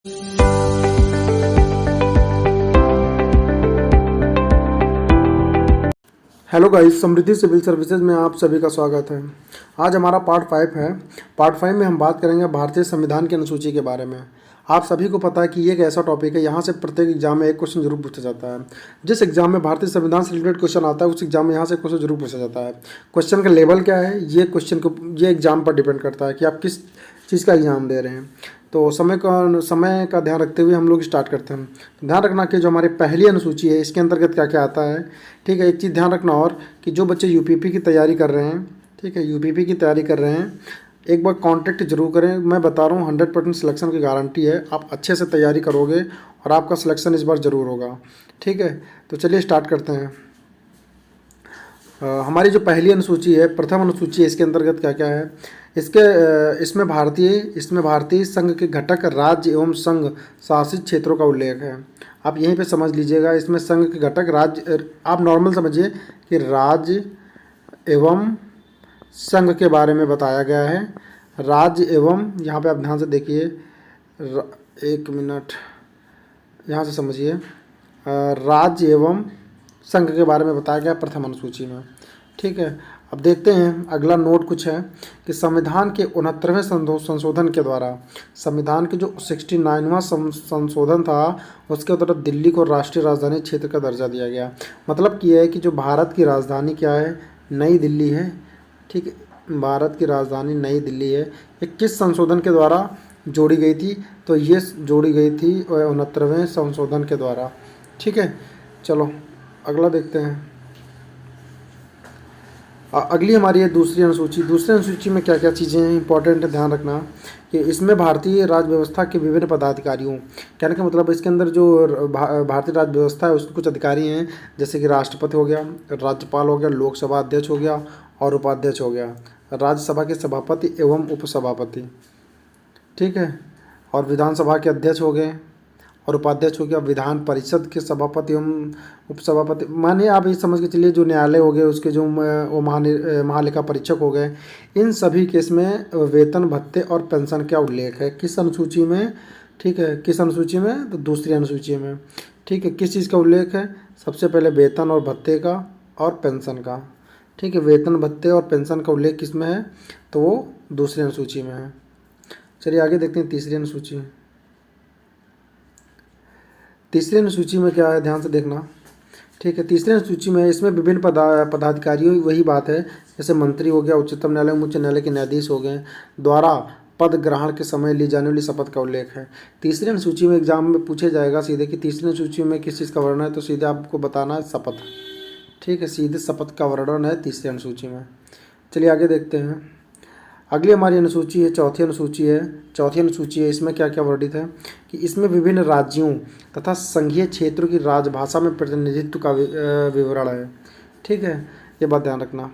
Hello guys, समृद्धि civil services में आप सभी का स्वागत है। आज हमारा पार्ट 5 है। पार्ट 5 में हम बात करेंगे भारतीय संविधान की अनुसूची के बारे में। आप सभी को पता है कि ये एक ऐसा टॉपिक है, यहाँ से प्रत्येक एग्जाम में एक क्वेश्चन जरूर पूछा जाता है। जिस एग्जाम में भारतीय संविधान से रिलेटेड क्वेश्चन आता है उस एग्जाम में यहाँ से क्वेश्चन जरूर पूछा जाता है। क्वेश्चन का लेवल क्या है ये एग्जाम पर डिपेंड करता है कि आप किस चीज़ का एग्जाम दे रहे हैं। तो समय का ध्यान रखते हुए हम लोग स्टार्ट करते हैं। तो ध्यान रखना कि जो हमारी पहली अनुसूची है इसके अंतर्गत क्या क्या आता है। ठीक है, एक चीज़ ध्यान रखना और कि जो बच्चे यूपीपी की तैयारी कर रहे हैं, ठीक है, यूपीपी की तैयारी कर रहे हैं, एक बार कॉन्टैक्ट जरूर करें। मैं बता रहा हूँ 100% सिलेक्शन की गारंटी है। आप अच्छे से तैयारी करोगे और आपका सिलेक्शन इस बार ज़रूर होगा। ठीक है, तो चलिए स्टार्ट करते हैं। हमारी जो पहली अनुसूची है, प्रथम अनुसूची है, इसके अंतर्गत क्या क्या है। इसमें भारतीय संघ के घटक राज्य एवं संघ शासित क्षेत्रों का उल्लेख है। आप यहीं पे समझ लीजिएगा, इसमें संघ के घटक राज्य, आप नॉर्मल समझिए कि राज्य एवं संघ के बारे में बताया गया है। राज्य एवं, यहाँ पे आप ध्यान से देखिए, एक मिनट यहाँ से समझिए, राज्य एवं संघ के बारे में बताया गया प्रथम अनुसूची में। ठीक है, अब देखते हैं अगला नोट कुछ है कि संविधान के 69वें संशोधन के द्वारा, संविधान के जो 69वां संशोधन था उसके द्वारा दिल्ली को राष्ट्रीय राजधानी क्षेत्र का दर्जा दिया गया। मतलब कि यह है कि जो भारत की राजधानी क्या है, नई दिल्ली है। ठीक है, भारत की राजधानी नई दिल्ली है। ये किस संशोधन के द्वारा जोड़ी गई थी? तो ये जोड़ी गई थी 69वें संशोधन के द्वारा। ठीक है, चलो अगला देखते हैं। अगली हमारी है दूसरी अनुसूची। दूसरी अनुसूची में क्या क्या चीज़ें हैं इंपॉर्टेंट है, ध्यान रखना कि इसमें भारतीय राज्य व्यवस्था के विभिन्न पदाधिकारियों, कहने का मतलब इसके अंदर जो भारतीय राज्य व्यवस्था है उसके कुछ अधिकारी हैं, जैसे कि राष्ट्रपति हो गया, राज्यपाल हो गया, लोकसभा अध्यक्ष हो गया और उपाध्यक्ष हो गया, राज्यसभा के सभापति एवं उपसभापति। ठीक है, और विधानसभा के अध्यक्ष हो गए और उपाध्यक्ष हो गया, विधान परिषद के सभापति एवं उपसभापति। मानिए आप ये समझ के चलिए जो न्यायालय हो गए उसके जो वो महालेखा परीक्षक हो गए, इन सभी केस में वेतन भत्ते और पेंशन का उल्लेख है। किस अनुसूची में? ठीक है, किस अनुसूची में? तो दूसरी अनुसूची में। ठीक है, किस चीज़ का उल्लेख है? सबसे पहले वेतन और भत्ते का और पेंशन का। ठीक है, वेतन भत्ते और पेंशन का उल्लेख किस में है? तो वो दूसरी अनुसूची में है। चलिए आगे देखते हैं तीसरी अनुसूची। तीसरी अनुसूची में क्या है, ध्यान से देखना। ठीक है, तीसरी अनुसूची में इसमें विभिन्न पदाधिकारियों, वही बात है जैसे मंत्री हो गया, उच्चतम न्यायालय उच्च न्यायालय के न्यायाधीश हो गए, द्वारा पद ग्रहण के समय ली जाने वाली शपथ का उल्लेख है। तीसरी अनुसूची में एग्जाम में पूछे जाएगा सीधे कि तीसरी अनुसूची में किस चीज़ का वर्णन है, तो सीधे आपको बताना है शपथ। ठीक है, सीधे शपथ का वर्णन है तीसरी अनुसूची में। चलिए आगे देखते हैं। अगली हमारी अनुसूची है चौथी अनुसूची है। चौथी अनुसूची है, इसमें क्या क्या वर्णित है कि इसमें विभिन्न राज्यों तथा संघीय क्षेत्रों की राजभाषा में प्रतिनिधित्व का विवरण है। ठीक है, ये बात ध्यान रखना।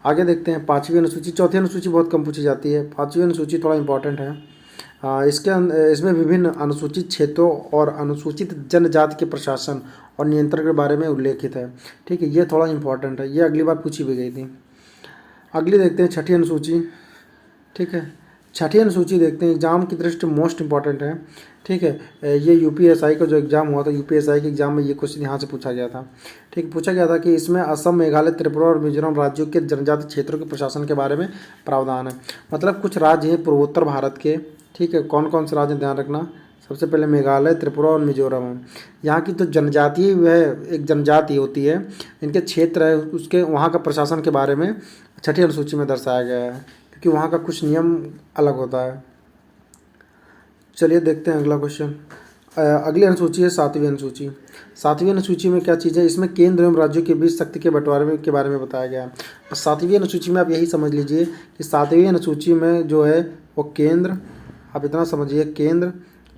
आगे देखते हैं पाँचवीं अनुसूची। चौथी अनुसूची बहुत कम पूछी जाती है, पाँचवीं अनुसूची थोड़ा इंपॉर्टेंट है। इसमें विभिन्न अनुसूचित क्षेत्रों और अनुसूचित जनजाति के प्रशासन और नियंत्रण के बारे में उल्लेखित है। ठीक है, ये थोड़ा इंपॉर्टेंट है, ये अगली बार पूछी भी गई थी। अगली देखते हैं छठी अनुसूची। ठीक है, छठी अनुसूची देखते हैं, एग्जाम की दृष्टि मोस्ट इंपॉर्टेंट है। ठीक है, ये यूपीएसआई का जो एग्ज़ाम हुआ था, यूपीएसआई के एग्ज़ाम में ये क्वेश्चन यहाँ से पूछा गया था। ठीक, पूछा गया था कि इसमें असम, मेघालय, त्रिपुरा और मिजोरम राज्यों के जनजातीय क्षेत्रों के प्रशासन के बारे में प्रावधान है। मतलब कुछ राज्य हैं पूर्वोत्तर भारत के। ठीक है, कौन कौन से राज्य, ध्यान रखना। सबसे पहले मेघालय, त्रिपुरा और मिजोरम है। यहाँ की तो जनजातीय वह एक जनजाति होती है, इनके क्षेत्र है, उसके वहाँ का प्रशासन के बारे में छठी अनुसूची में दर्शाया गया है, कि वहाँ का कुछ नियम अलग होता है। चलिए देखते हैं अगला क्वेश्चन। अगली अनुसूची है सातवीं अनुसूची। सातवीं अनुसूची में क्या चीज़ है, इसमें केंद्र एवं राज्यों के बीच शक्ति के बंटवारे के बारे में बताया गया है। सातवीं अनुसूची में आप यही समझ लीजिए कि सातवीं अनुसूची में जो है वो केंद्र, आप इतना समझिए, केंद्र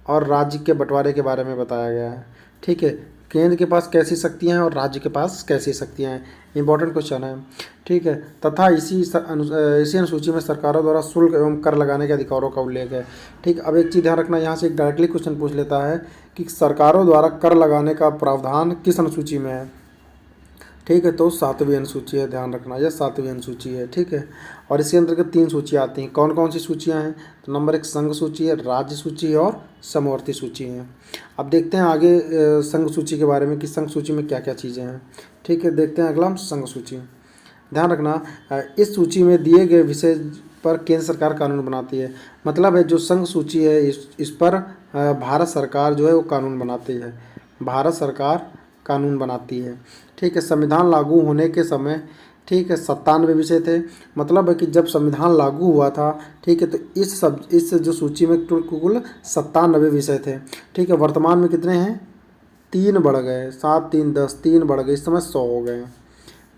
और राज्य के बंटवारे के बारे में बताया गया है। ठीक है, केंद्र के पास कैसी शक्तियाँ हैं और राज्य के पास कैसी शक्तियाँ हैं, इंपॉर्टेंट क्वेश्चन है। ठीक है, तथा इसी अनुसूची में सरकारों द्वारा शुल्क एवं कर लगाने के अधिकारों का उल्लेख है। ठीक, अब एक चीज़ ध्यान रखना, यहाँ से एक डायरेक्टली क्वेश्चन पूछ लेता है कि सरकारों द्वारा कर लगाने का प्रावधान किस अनुसूची में है। ठीक है, तो 7वीं अनुसूची है, ध्यान रखना, यह 7वीं अनुसूची है। ठीक है, और इसके अंतर्गत 3 सूचियाँ आती हैं। कौन कौन सी सूचियाँ हैं? तो नंबर 1 संघ सूची है, राज्य सूची है और समवर्ती सूची है। अब देखते हैं आगे संघ सूची के बारे में कि संघ सूची में क्या क्या चीज़ें हैं। ठीक है, देखते हैं अगला हम संघ सूची। ध्यान रखना, इस सूची में दिए गए विषय पर केंद्र सरकार कानून बनाती है। मतलब है जो संघ सूची है इस पर भारत सरकार जो है वो कानून बनाती है, भारत सरकार कानून बनाती है। ठीक है, संविधान लागू होने के समय, ठीक है, 97 विषय थे। मतलब है कि जब संविधान लागू हुआ था, ठीक है, तो इस जो सूची में कुल 97 विषय थे। ठीक है, वर्तमान में कितने हैं? 3 बढ़ गए, 7 3 10, 3 बढ़ गए, इस समय 100 हो गए।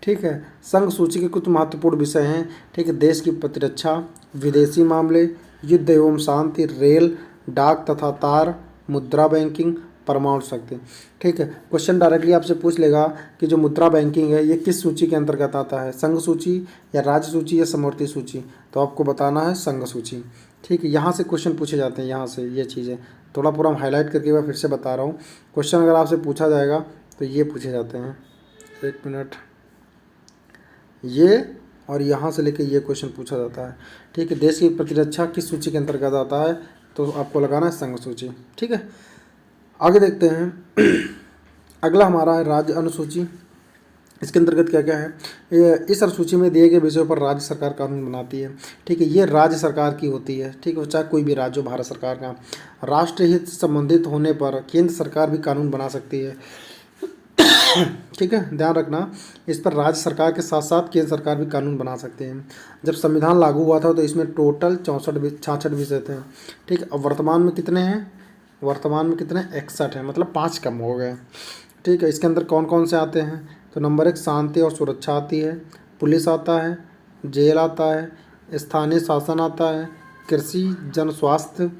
ठीक है, संघ सूची के कुछ महत्वपूर्ण विषय हैं। ठीक है, देश की प्रतिरक्षा, विदेशी मामले, युद्ध एवं शांति, रेल, डाक तथा तार, मुद्रा बैंकिंग, परमाणु शक्ति। ठीक है, क्वेश्चन डायरेक्टली आपसे पूछ लेगा कि जो मुद्रा बैंकिंग है ये किस सूची के अंतर्गत आता है, संघ सूची या राज्य सूची या समवर्ती सूची? तो आपको बताना है संघ सूची। ठीक है, यहाँ से क्वेश्चन पूछे जाते हैं, यहाँ से ये चीज़ें थोड़ा पूरा हम हाईलाइट करके मैं फिर से बता रहा हूँ। क्वेश्चन अगर आपसे पूछा जाएगा तो ये पूछे जाते हैं। 1 मिनट, ये और यहाँ से लेके ये क्वेश्चन पूछा जाता है। ठीक है, देश की प्रतिरक्षा किस सूची के अंतर्गत आता है? तो आपको लगाना है संघ सूची। ठीक है, आगे देखते हैं। अगला हमारा है राज्य अनुसूची। इसके अंतर्गत क्या क्या है? इस अनुसूची में दिए गए विषयों पर राज्य सरकार कानून बनाती है। ठीक है, ये राज्य सरकार की होती है। ठीक है, चाहे कोई भी राज्य हो भारत सरकार का। राष्ट्रीय हित संबंधित होने पर केंद्र सरकार भी कानून बना सकती है। ठीक है, ध्यान रखना, इस पर राज्य सरकार के साथ साथ केंद्र सरकार भी कानून बना सकते हैं। जब संविधान लागू हुआ था तो इसमें टोटल 66 विषय थे। ठीक है, अब वर्तमान में कितने हैं? वर्तमान में कितने? 61 है, मतलब 5 कम हो गए। ठीक है, इसके अंदर कौन कौन से आते हैं? तो नंबर 1 शांति और सुरक्षा आती है, पुलिस आता है, जेल आता है, स्थानीय शासन आता है, कृषि, जन स्वास्थ्य,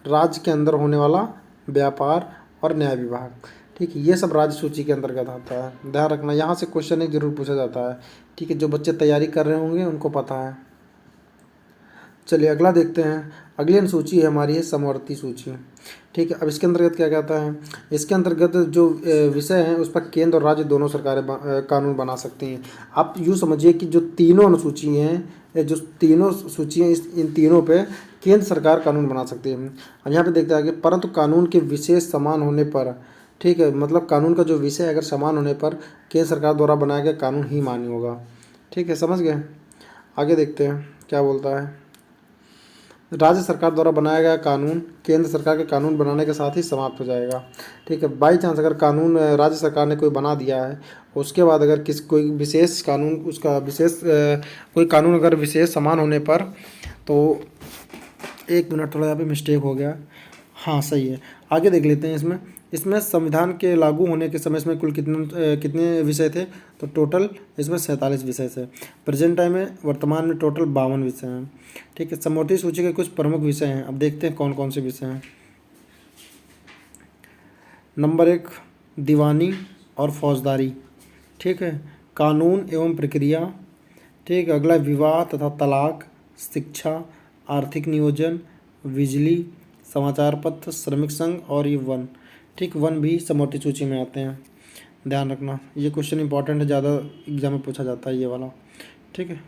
राज्य के अंदर होने वाला व्यापार और न्याय विभाग। ठीक है, ये सब राज्य सूची के अंतर्गत आता है। ध्यान रखना, यहाँ से क्वेश्चन एक जरूर पूछा जाता है। ठीक है, जो बच्चे तैयारी कर रहे होंगे उनको पता है। चलिए अगला देखते हैं। अगली अनुसूची है हमारी है समवर्ती सूची। ठीक है, अब इसके अंतर्गत क्या कहता है? इसके अंतर्गत जो विषय हैं उस पर केंद्र और राज्य दोनों सरकारें कानून बना सकती हैं। आप यूँ समझिए कि जो तीनों अनुसूची हैं, जो तीनों सूचियाँ, इन तीनों पे केंद्र सरकार कानून बना सकती है। अब यहाँ पे देखते हैं कि परंतु कानून के विशेष समान होने पर, ठीक है, मतलब कानून का जो विषय अगर समान होने पर केंद्र सरकार द्वारा बनाया गया कानून ही मान्य होगा। ठीक है, समझ गए? आगे देखते हैं क्या बोलता है। राज्य सरकार द्वारा बनाया गया कानून केंद्र सरकार के कानून बनाने के साथ ही समाप्त हो जाएगा। ठीक है, बाई चांस अगर कानून राज्य सरकार ने कोई बना दिया है, उसके बाद अगर कोई विशेष कानून, उसका विशेष कोई कानून अगर विशेष समान होने पर, तो 1 मिनट, थोड़ा यहाँ पे मिस्टेक हो गया। हाँ सही है, आगे देख लेते हैं। इसमें संविधान के लागू होने के समय इसमें कुल कितने विषय थे? तो टोटल इसमें 47 विषय थे। प्रेजेंट टाइम में, वर्तमान में टोटल 52 विषय हैं। ठीक है, समवर्ती सूची के कुछ प्रमुख विषय हैं। अब देखते हैं कौन कौन से विषय हैं। नंबर 1 दीवानी और फौजदारी। ठीक है, कानून एवं प्रक्रिया। ठीक है, अगला विवाह तथा तलाक, शिक्षा, आर्थिक नियोजन, बिजली, समाचार पत्र, श्रमिक संघ और ये वन। ठीक, वन भी समवर्ती सूची में आते हैं, ध्यान रखना। ये क्वेश्चन इंपॉर्टेंट है, ज़्यादा एग्जाम में पूछा जाता है ये वाला। ठीक है,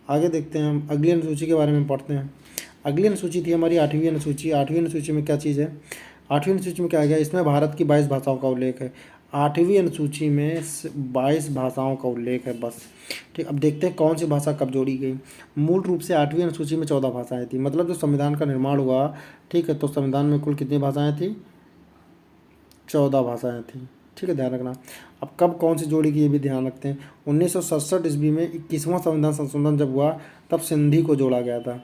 आगे देखते हैं हम अगली अनुसूची के बारे में पढ़ते हैं। अगली अनुसूची थी हमारी 8वीं अनुसूची। 8वीं अनुसूची में क्या चीज़ है? 8वीं अनुसूची में क्या आ गया? इसमें भारत की 22 भाषाओं का उल्लेख है। 8वीं अनुसूची में 22 भाषाओं का उल्लेख है बस। ठीक, अब देखते हैं कौन सी भाषा कब जोड़ी गई। मूल रूप से 8वीं अनुसूची में 14 भाषाएं थी। मतलब जो संविधान का निर्माण हुआ, ठीक है, तो संविधान में कुल कितनी भाषाएं थी? 14 भाषाएं थी। ठीक है, ध्यान रखना। अब कब कौन सी जोड़ी की ये भी ध्यान रखते हैं। 1967 ईस्वी में 21वां संविधान संशोधन जब हुआ तब सिंधी को जोड़ा गया था।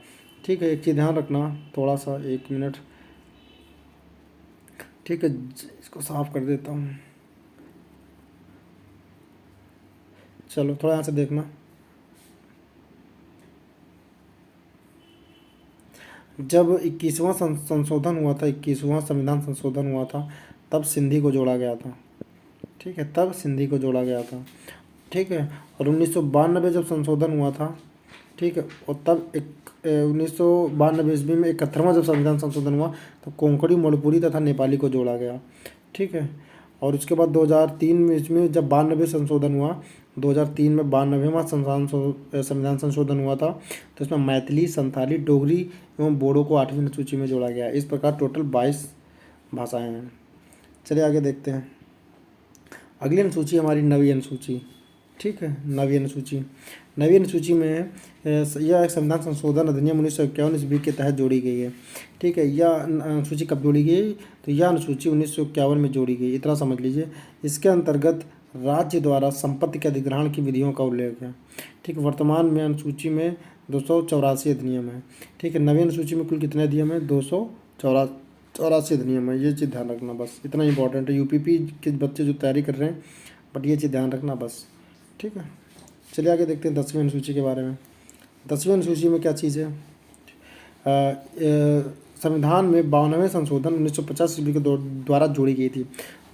ठीक है, एक चीज़ ध्यान रखना, थोड़ा सा 1 मिनट। ठीक है, इसको साफ कर देता हूँ। चलो थोड़ा यहाँ से देखना। जब 21वां संशोधन हुआ था, 21वां संविधान संशोधन हुआ था, तब सिंधी को जोड़ा गया था। ठीक है, तब सिंधी को जोड़ा गया था। ठीक है, और 1992 जब संशोधन हुआ था, ठीक है, और तब 1992 ईस्वी में 71वां जब संविधान संशोधन हुआ तो कोंकणी, मणिपुरी तथा नेपाली को जोड़ा गया। ठीक है, और उसके बाद 2003 में जब 92 संशोधन हुआ 2003 में 92वां संविधान संशोधन हुआ था, तो इसमें मैथिली, संथाली, डोगरी एवं बोडो को 8वीं अनुसूची में जोड़ा गया है। इस प्रकार टोटल 22 भाषाएं हैं। चलिए आगे देखते हैं। अगली अनुसूची हमारी 9वीं अनुसूची, ठीक है। 9वीं अनुसूची में यह एक संविधान संशोधन अधिनियम 1951 ईस्वी के तहत जोड़ी गई है, ठीक है। यह अनुसूची कब जोड़ी गई? तो यह अनुसूची 1951 में जोड़ी गई, इतना समझ लीजिए। इसके अंतर्गत राज्य द्वारा संपत्ति के अधिग्रहण की विधियों का उल्लेख है, ठीक है। वर्तमान में अनुसूची में 284 अधिनियम है, ठीक है। 9वीं अनुसूची में कुल कितने अधिनियम है? 284 अधिनियम है। ये चीज़ ध्यान रखना, बस इतना इंपॉर्टेंट है। यूपीपी के बच्चे जो तैयारी कर रहे हैं, बट ये चीज़ ध्यान रखना बस, ठीक है। चलिए आगे देखते हैं 10वीं अनुसूची के बारे में। 10वीं अनुसूची में क्या चीज़ है? संविधान में 52वें संशोधन 1950 ईस्वी के द्वारा जोड़ी गई थी।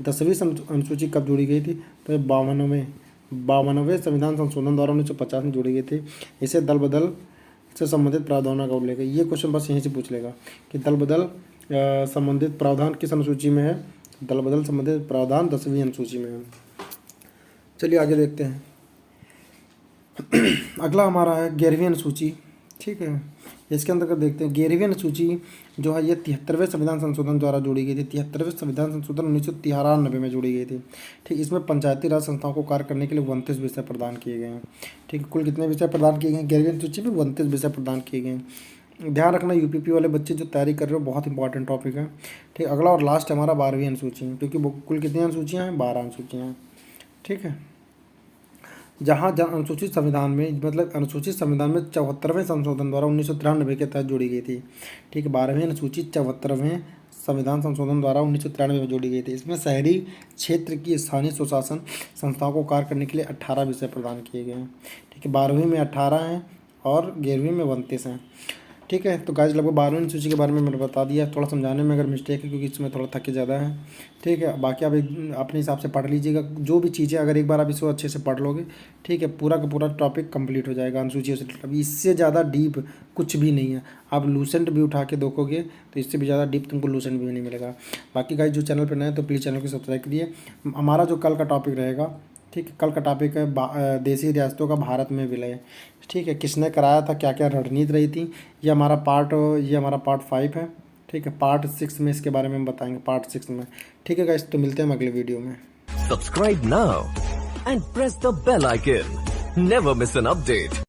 10वीं अनुसूची कब जोड़ी गई थी? तो 52वें संविधान संशोधन द्वारा 1950 में जोड़ी गई थी। इसे दल बदल से संबंधित प्रावधानों का उल्लेख है। ये क्वेश्चन बस यहीं से पूछ लेगा कि दल बदल संबंधित प्रावधान किस अनुसूची में है? दल बदल संबंधित प्रावधान 10वीं अनुसूची में है। चलिए आगे देखते हैं। अगला हमारा है 11वीं अनुसूची, ठीक है। इसके अंतर्गत देखते हैं 11वीं अनुसूची जो है ये 73वें संविधान संशोधन द्वारा जोड़ी गई थी। 73वें संविधान संशोधन 1993 में जोड़ी गई थी, ठीक। इसमें पंचायती राज संस्थाओं को कार्य करने के लिए 29 विषय प्रदान किए गए हैं, ठीक। कुल कितने विषय प्रदान किए गए? 11वीं अनुसूची में 29 विषय प्रदान किए गए हैं। ध्यान रखना, यूपीपी वाले बच्चे जो तैयारी कर रहे हो, बहुत इंपॉर्टेंट टॉपिक है, ठीक। अगला और लास्ट हमारा 12वीं अनुसूची, क्योंकि कुल कितनी अनुसूचियाँ हैं? 12 अनुसूचियाँ हैं, ठीक है। जहाँ अनुसूचित संविधान में, मतलब अनुसूचित संविधान में 74वें संशोधन द्वारा 1993 के तहत जोड़ी गई थी, ठीक है। 12वीं अनुसूची 74वें संविधान संशोधन द्वारा 1993 में जोड़ी गई थी। इसमें शहरी क्षेत्र की स्थानीय स्वशासन संस्थाओं को कार्य करने के लिए 18 विषय प्रदान किए गए हैं, ठीक है। 12वीं में 18 हैं और 11वीं में 29 हैं, ठीक है। तो गाइस लगभग 12वीं अनुसूची के बारे में मैंने बता दिया। थोड़ा समझाने में अगर मिस्टेक है, क्योंकि इसमें थोड़ा थके ज़्यादा है, ठीक है। बाकी आप अपने हिसाब से पढ़ लीजिएगा जो भी चीज़ें, अगर एक बार आप इसको अच्छे से पढ़ लोगे, ठीक है, पूरा का पूरा टॉपिक कंप्लीट हो जाएगा अनुसूची से। अभी इससे ज़्यादा डीप कुछ भी नहीं है। आप लूसेंट भी उठा के देखोगे तो इससे भी ज़्यादा डीप तुमको लूसेंट भी नहीं मिलेगा। बाकी गाइस जो चैनल पर नए तो प्लीज़ चैनल को सब्सक्राइब करिए। हमारा जो कल का टॉपिक रहेगा, ठीक है, कल का टॉपिक है देशी रियासतों का भारत में विलय, ठीक है। किसने कराया था, क्या क्या रणनीति रही थी, ये हमारा पार्ट 5 है, ठीक है। पार्ट 6 में इसके बारे में हम बताएंगे, पार्ट 6 में, ठीक है गाइस। तो मिलते हैं अगले वीडियो में। Subscribe now and press the bell icon, never miss an update.